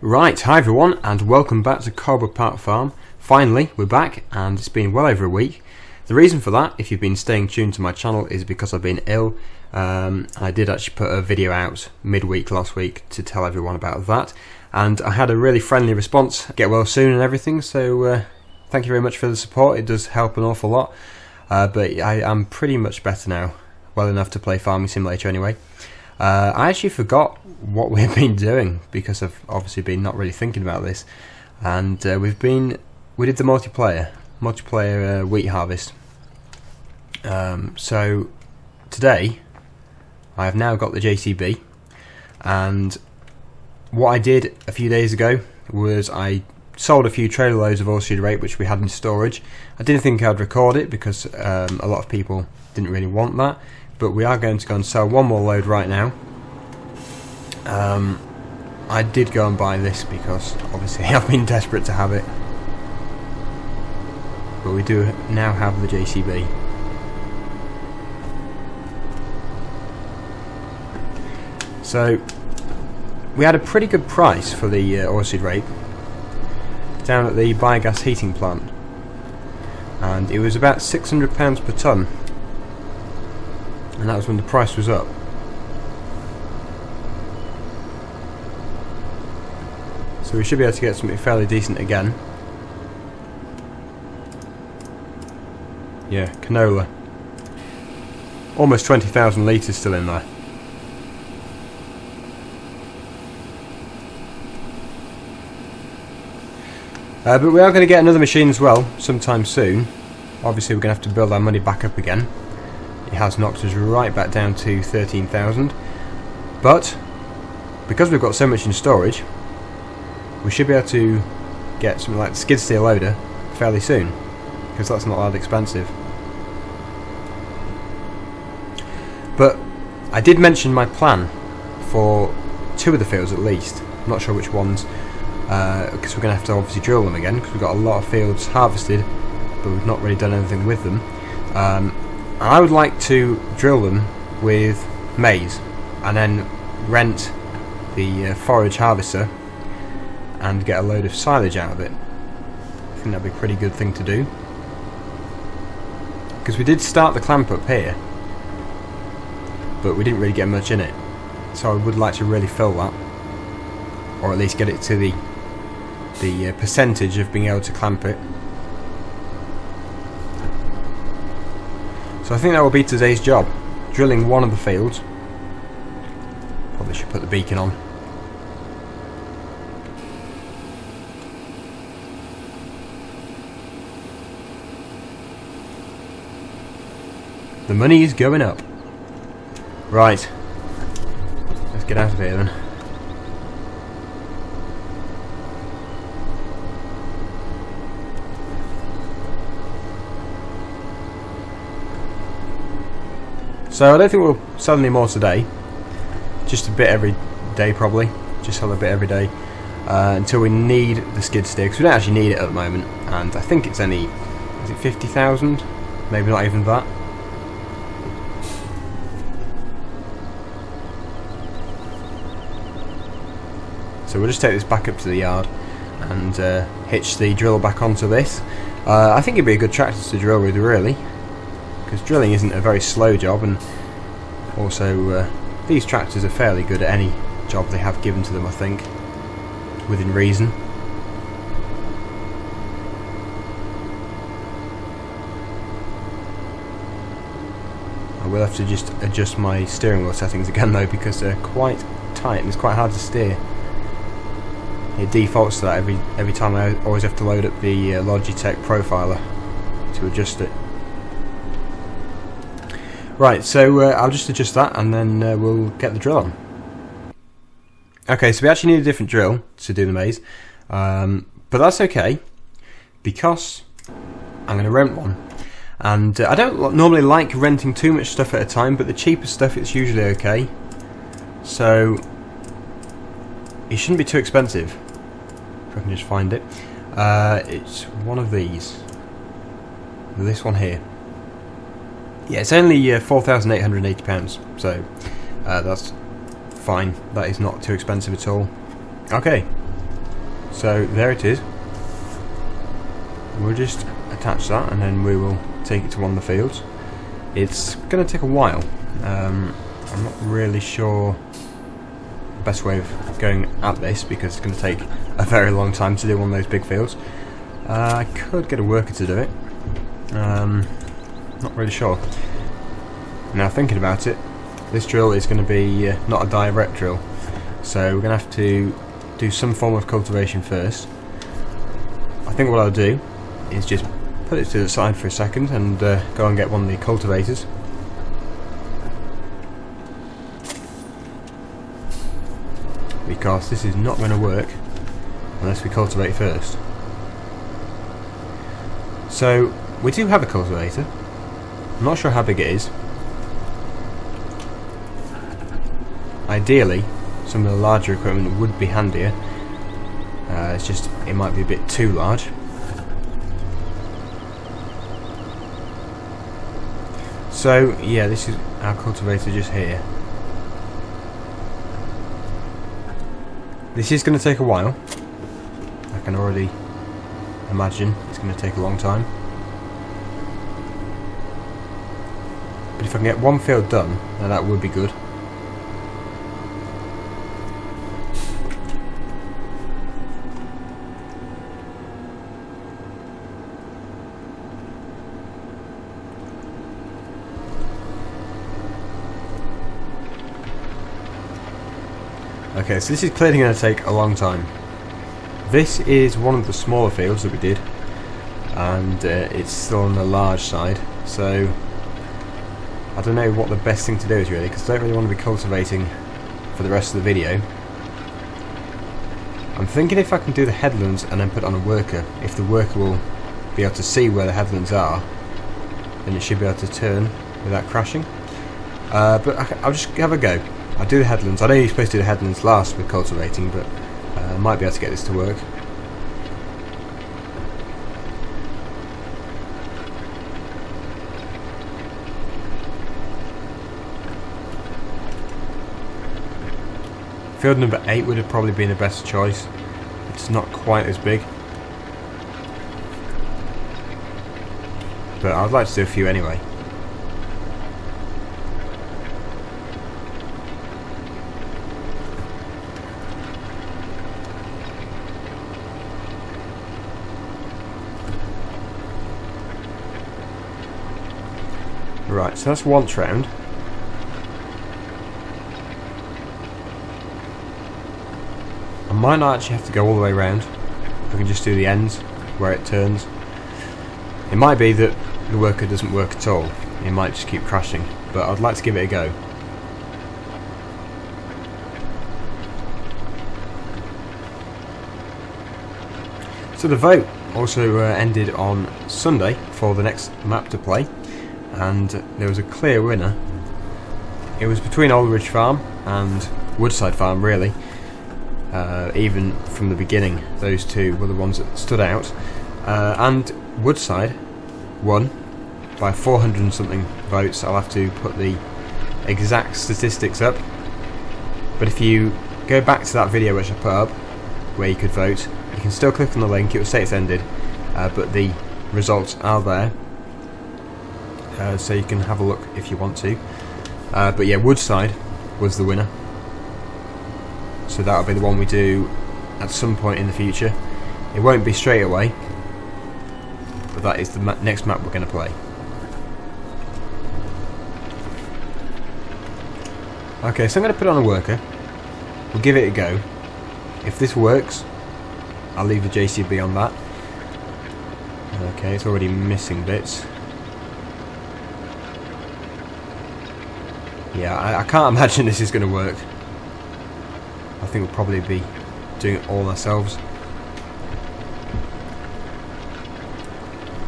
Right, hi everyone, and welcome back to Coldborough Park Farm. Finally, we're back, and it's been well over a week. The reason for that, if you've been staying tuned to my channel, is because I've been ill. I did actually put a video out midweek last week to tell everyone about that, and I had a really friendly response, get well soon and everything, so thank you very much for the support. It does help an awful lot, but I am pretty much better now, well enough to play Farming Simulator anyway. I actually forgot what we've been doing because I've obviously been not really thinking about this, and we did the multiplayer wheat harvest. So today I have now got the JCB, and what I did a few days ago was I sold a few trailer loads of oilseed rape which we had in storage. I didn't think I'd record it because a lot of people didn't really want that, but we are going to go and sell one more load right now. I did go and buy this because obviously I've been desperate to have it, but we do now have the JCB. So we had a pretty good price for the oilseed rape down at the biogas heating plant, and it was about £600 per tonne, and that was when the price was up. So we should be able to get something fairly decent again. Yeah, canola. Almost 20,000 litres still in there. But we are going to get another machine as well sometime soon. Obviously we're going to have to build our money back up again. It has knocked us right back down to 13,000, but because we've got so much in storage, we should be able to get something like the skid steer loader fairly soon, because that's not that expensive. But I did mention my plan for two of the fields at least. I'm not sure which ones, because we're going to have to obviously drill them again, because we've got a lot of fields harvested but we've not really done anything with them. I would like to drill them with maize and then rent the forage harvester and get a load of silage out of it. I think that'd be a pretty good thing to do, because we did start the clamp up here but we didn't really get much in it, so I would like to really fill that, or at least get it to the percentage of being able to clamp it. So I think that will be today's job, drilling one of the fields. Probably should put the beacon on. The money is going up. Right, let's get out of here then. So I don't think we'll sell any more today. Just a bit every day probably. Just sell a bit every day until we need the skid steer, because we don't actually need it at the moment. And I think it's only, is it 50,000? Maybe not even that. So we'll just take this back up to the yard and hitch the drill back onto this. I think it'd be a good tractor to drill with, really, because drilling isn't a very slow job, and also these tractors are fairly good at any job they have given to them, I think, within reason. I will have to just adjust my steering wheel settings again though, because they're quite tight and it's quite hard to steer. It defaults to that every time. I always have to load up the Logitech profiler to adjust it. Right, so I'll just adjust that and then we'll get the drill on. Okay, so we actually need a different drill to do the maize, but that's okay, because I'm going to rent one. And I don't normally like renting too much stuff at a time, but the cheaper stuff, it's usually okay. So it shouldn't be too expensive, if I can just find it. It's one of these. This one here. Yeah, it's only £4,880, so that's fine. That is not too expensive at all. Okay, So there it is. We'll just attach that and then we will take it to one of the fields. It's going to take a while. I'm not really sure the best way of going at this because it's going to take a very long time to do one of those big fields. I could get a worker to do it. Not really sure. Now thinking about it, this drill is going to be not a direct drill, so we're going to have to do some form of cultivation first. I think what I'll do is just put it to the side for a second and go and get one of the cultivators. Because this is not going to work unless we cultivate first. So we do have a cultivator. I'm not sure how big it is. Ideally, some of the larger equipment would be handier. It's just it might be a bit too large. So yeah, this is our cultivator just here. This is going to take a while. I can already imagine it's going to take a long time. But if I can get one field done, then that would be good. Okay, so this is clearly going to take a long time. This is one of the smaller fields that we did, and it's still on the large side, so I don't know what the best thing to do is really, because I don't really want to be cultivating for the rest of the video. I'm thinking if I can do the headlands and then put on a worker, if the worker will be able to see where the headlands are, then it should be able to turn without crashing. But I'll just have a go. I'll do the headlands. I know you're supposed to do the headlands last with cultivating, but I might be able to get this to work. Field number 8 would have probably been the best choice. It's not quite as big, but I'd like to do a few anyway. Right, so that's once round. I might not actually have to go all the way round. I can just do the ends where it turns. It might be that the worker doesn't work at all. It might just keep crashing, but I'd like to give it a go. So the vote also ended on Sunday for the next map to play, and there was a clear winner. It was between Aldridge Farm and Woodside Farm really. Even from the beginning, those two were the ones that stood out, and Woodside won by 400 and something votes. I'll have to put the exact statistics up, but if you go back to that video which I put up where you could vote, you can still click on the link. It will say it's ended, but the results are there, so you can have a look if you want to. But yeah, Woodside was the winner, so that'll be the one we do at some point in the future. It won't be straight away, but that is the next map we're going to play. Okay, so I'm going to put on a worker. We'll give it a go. If this works, I'll leave the JCB on that. Okay, it's already missing bits. Yeah, I can't imagine this is going to work. I think we'll probably be doing it all ourselves.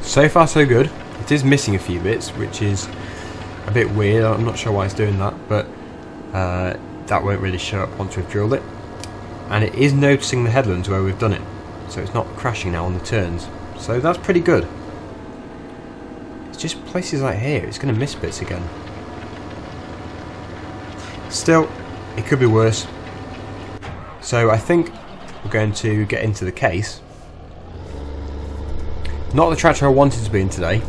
So far so good. It is missing a few bits, which is a bit weird. I'm not sure why it's doing that, but that won't really show up once we've drilled it. And it is noticing the headlands where we've done it, so it's not crashing now on the turns. So that's pretty good. It's just places like here, it's going to miss bits again. Still, it could be worse. So I think we're going to get into the case. Not the tractor I wanted to be in today.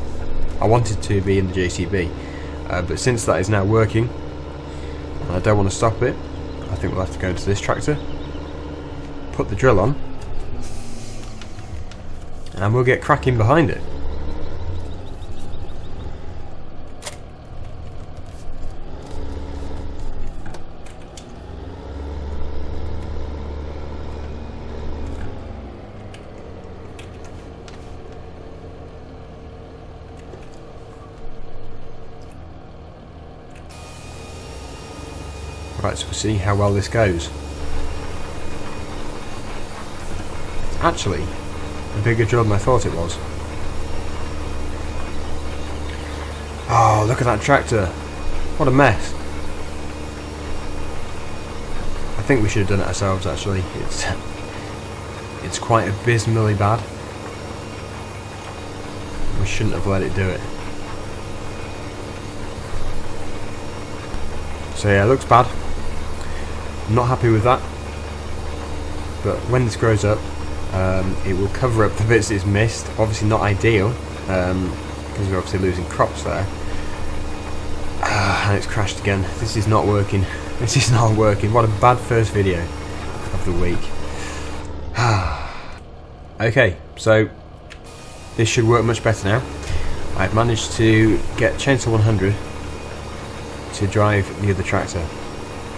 I wanted to be in the JCB, but since that is now working, and I don't want to stop it, I think we'll have to go into this tractor, put the drill on, and we'll get cracking behind it. Right, so we'll see how well this goes. It's actually a bigger drill than I thought it was. Oh, look at that tractor. What a mess. I think we should have done it ourselves actually. It's quite abysmally bad. We shouldn't have let it do it. So yeah, it looks bad. I'm not happy with that, but when this grows up, it will cover up the bits it's missed. Obviously not ideal, because we're obviously losing crops there. And it's crashed again. This is not working. This is not working. What a bad first video of the week. Okay, so this should work much better now. I've managed to get Chainsaw 100 to drive the other tractor.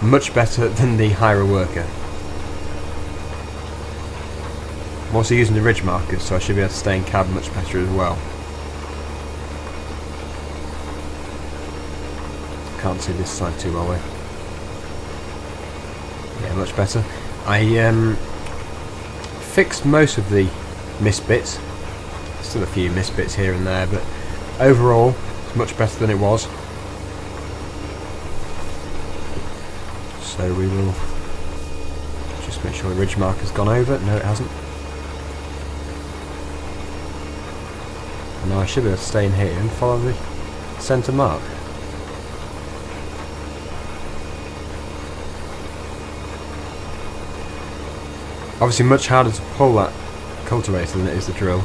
Much better than the hire a worker. I'm also using the ridge markers, so I should be able to stay in cab much better as well. Can't see this side too well though. Yeah, much better. I fixed most of the missed bits. Still a few missed bits here and there, but overall it's much better than it was. So we will just make sure the ridge marker's gone over. No, it hasn't. And now I should be able to stay in here and follow the centre mark. Obviously much harder to pull that cultivator than it is the drill.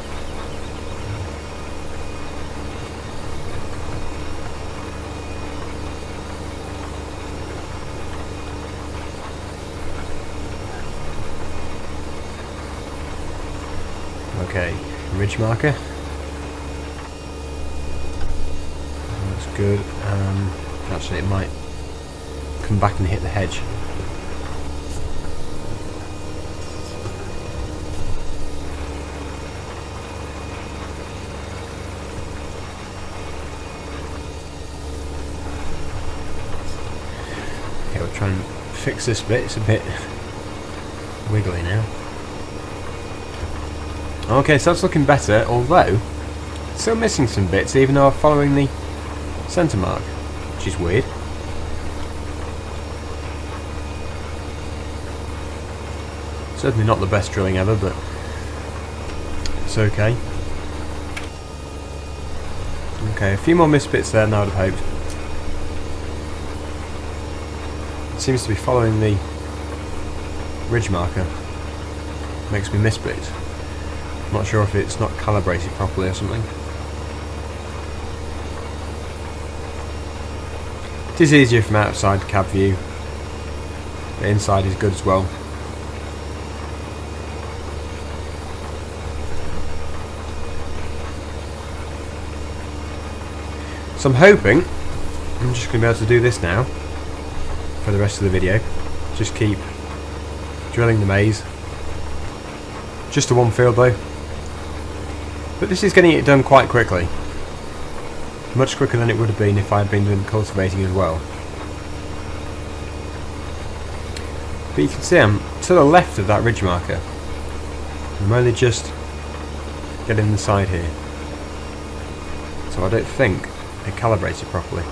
Okay, ridge marker. That's good. Actually, it might come back and hit the hedge. Okay, we'll try and fix this bit. It's a bit wiggly now. Okay, so that's looking better, although still missing some bits even though I'm following the centre mark, which is weird. Certainly not the best drilling ever, but it's okay. Okay, a few more missed bits there than I would have hoped. It seems to be following the ridge marker. Makes me miss bits. Not sure if it's not calibrated properly or something. It is easier from outside cab view. The inside is good as well. So I'm hoping I'm just going to be able to do this now for the rest of the video. Just keep drilling the maize. Just to one field though. But this is getting it done quite quickly. Much quicker than it would have been if I had been doing cultivating as well. But you can see I'm to the left of that ridge marker. I'm only just getting the side here. So I don't think they calibrated properly.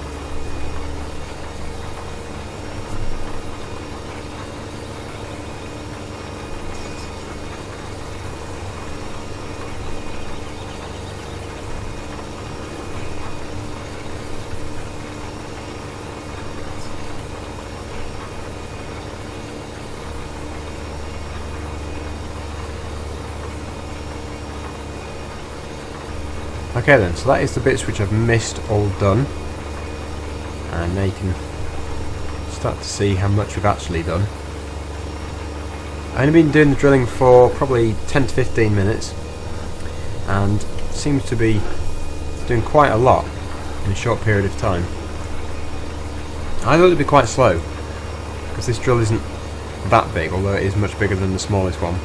Okay then, so that is the bits which I've missed all done, and now you can start to see how much we've actually done. I've only been doing the drilling for probably 10 to 15 minutes, and seems to be doing quite a lot in a short period of time. I thought it'd be quite slow, because this drill isn't that big, although it is much bigger than the smallest one.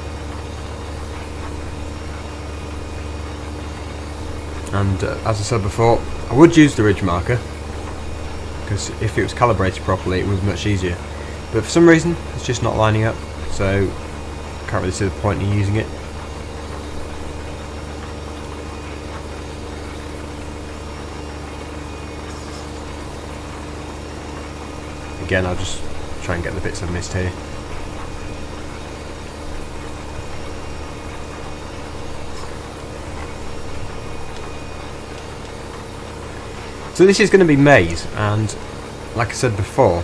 And as I said before, I would use the ridge marker, because if it was calibrated properly it would be much easier. But for some reason it's just not lining up, so can't really see the point in using it. Again, I'll just try and get the bits I've missed here. So this is going to be maize, and like I said before,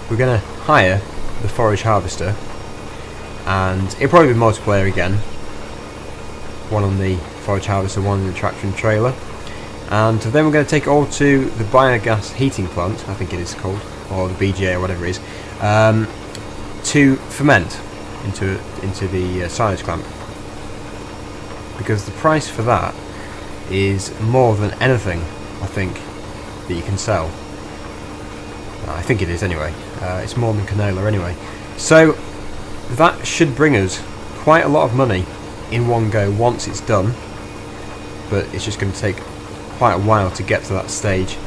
we're going to hire the forage harvester, and it'll probably be multiplayer again. One on the forage harvester, one in the tractor and trailer. And then we're going to take it all to the biogas heating plant, I think it is called, or the BGA or whatever it is, to ferment into the silage clamp. Because the price for that is more than anything, I think, that you can sell. I think it is anyway. It's more than canola anyway. So that should bring us quite a lot of money in one go once it's done, but it's just going to take quite a while to get to that stage,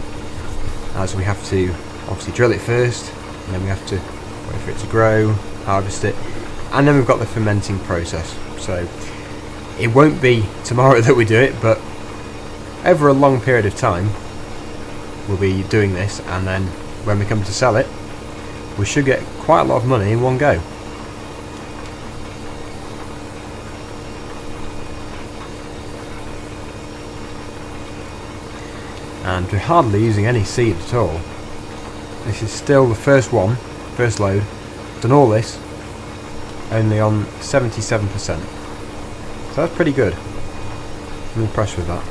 as we have to obviously drill it first, and then we have to wait for it to grow, harvest it, and then we've got the fermenting process. So it won't be tomorrow that we do it, but over a long period of time we'll be doing this, and then when we come to sell it we should get quite a lot of money in one go. And we're hardly using any seed at all. This is still the first load. Done all this only on 77%. So that's pretty good. I'm impressed with that.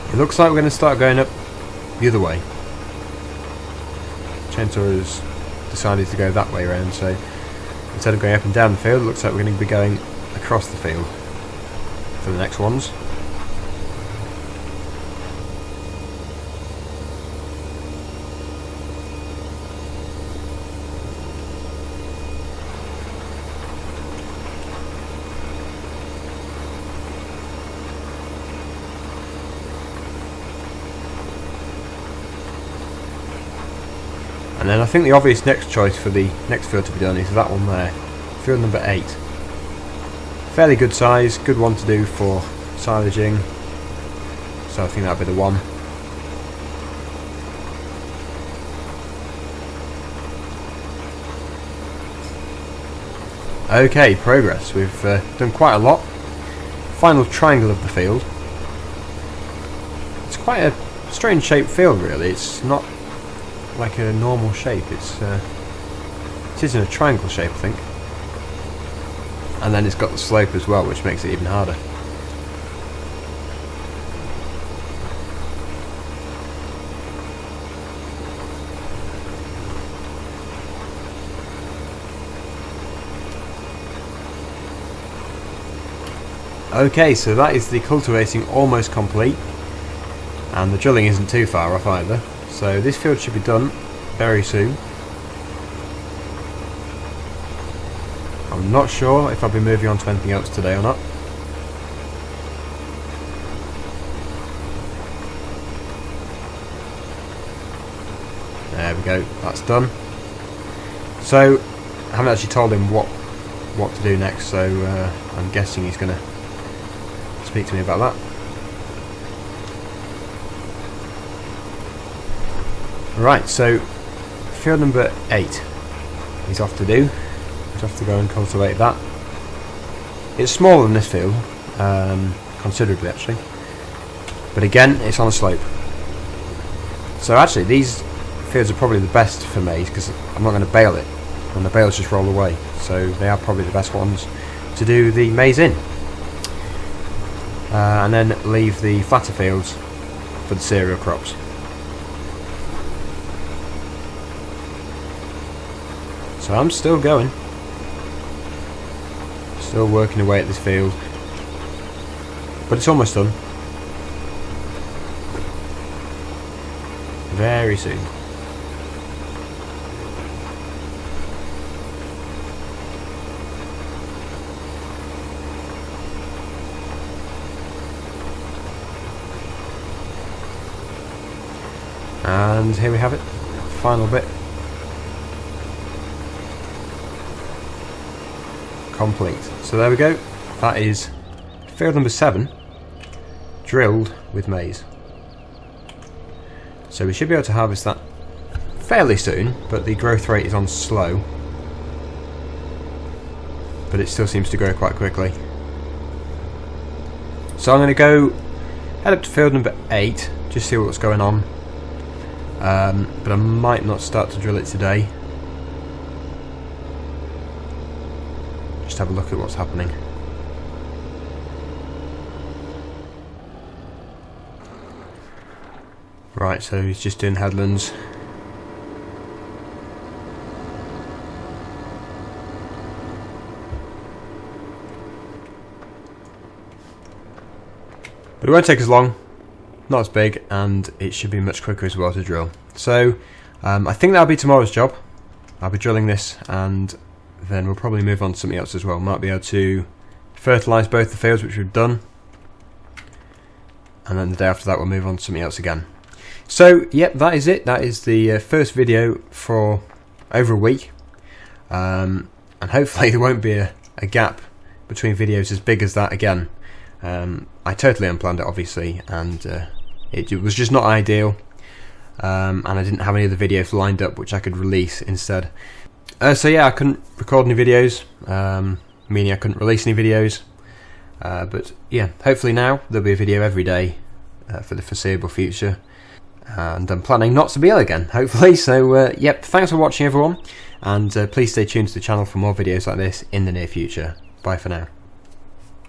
It looks like we're going to start going up the other way. Xentro has decided to go that way around, so instead of going up and down the field, it looks like we're going to be going across the field for the next ones. And then I think the obvious next choice for the next field to be done is that one there, field number 8. Fairly good size, good one to do for silaging, so I think that'll be the one. Okay, progress. We've done quite a lot. Final triangle of the field. It's quite a strange shaped field really, it's not like a normal shape, it is in a triangle shape I think, and then it's got the slope as well, which makes it even harder. Okay, so that is the cultivating almost complete, and the drilling isn't too far off either. So this field should be done very soon. I'm not sure if I'll be moving on to anything else today or not. There we go, that's done. So I haven't actually told him what to do next, so I'm guessing he's going to speak to me about that. Right, so field number 8 he's off to do. He's off to go and cultivate that. It's smaller than this field, considerably actually, but again it's on a slope. So actually these fields are probably the best for maize because I'm not going to bale it, and the bales just roll away, so they are probably the best ones to do the maize in. And then leave the flatter fields for the cereal crops. So I'm still going, still working away at this field, but it's almost done. Very soon. And here we have it, final bit. Complete. So there we go, that is field number 7 drilled with maize. So we should be able to harvest that fairly soon, but the growth rate is on slow, but it still seems to grow quite quickly. So I'm going to go head up to field number 8, just see what's going on, but I might not start to drill it today. Just have a look at what's happening. Right, so he's just doing headlands. But it won't take as long, not as big, and it should be much quicker as well to drill. So I think that'll be tomorrow's job. I'll be drilling this, and then we'll probably move on to something else as well. Might be able to fertilise both the fields, which we've done, and then the day after that we'll move on to something else again. So yep, that is it. That is the first video for over a week, and hopefully there won't be a gap between videos as big as that again. I totally unplanned it obviously, and it was just not ideal, and I didn't have any other videos lined up which I could release instead. So yeah, I couldn't record any videos, meaning I couldn't release any videos, but yeah, hopefully now there'll be a video every day for the foreseeable future, and I'm planning not to be ill again, hopefully. So yep, thanks for watching everyone, and please stay tuned to the channel for more videos like this in the near future. Bye for now.